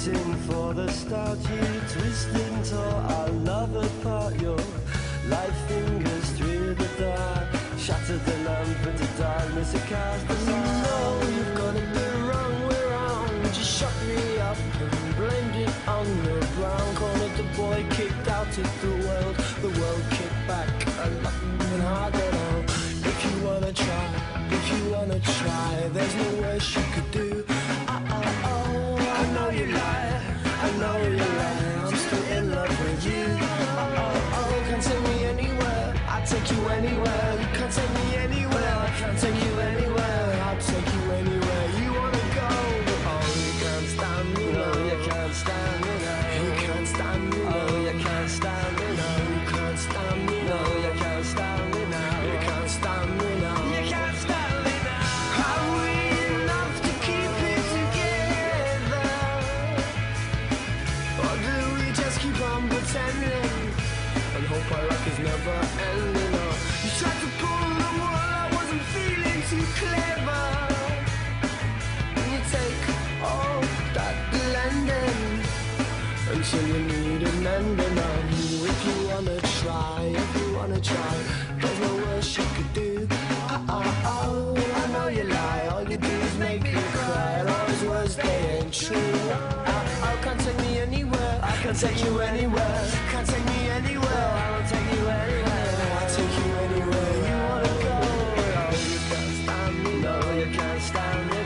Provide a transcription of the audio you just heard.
waiting for the start. You twisting tore our love apart. Your light fingers through the dark shattered the lamp into darkness it cast us all. You know you've got it the wrong way round. Just shut me up and blamed it on the ground. Cornered the boy, kicked out of the world kicked back and nothing harder now. If you wanna try, there's no worse you could do. I know you lie, I'm still in love with you. Can't take me anywhere, I'll take you anywhere. You can't take me anywhere, I can't take you anywhere. I'll take you anywhere you wanna go. Oh, you can't stand me, no, you can't stand me now. You can't stand me, no, you can't stand me now. You can't stand me, no, you can't stand me now. You can't stand me now. You can't stand me now. Are we enough to keep it together? Or do we just keep on pretending and hope our luck is never ending? Or you tried to pull the wool, I wasn't feeling too clever. And you take all that blending until you need an ending. If you wanna try, there's no worse you could do. I know you lie, all you do is make me cry. And all those words, they ain't true. Can't take me anywhere, I can't take you anywhere. Can't take me anywhere, I won't take you anywhere. I'll take you anywhere you wanna go. Oh, you can't stand me, no, you can't stand me.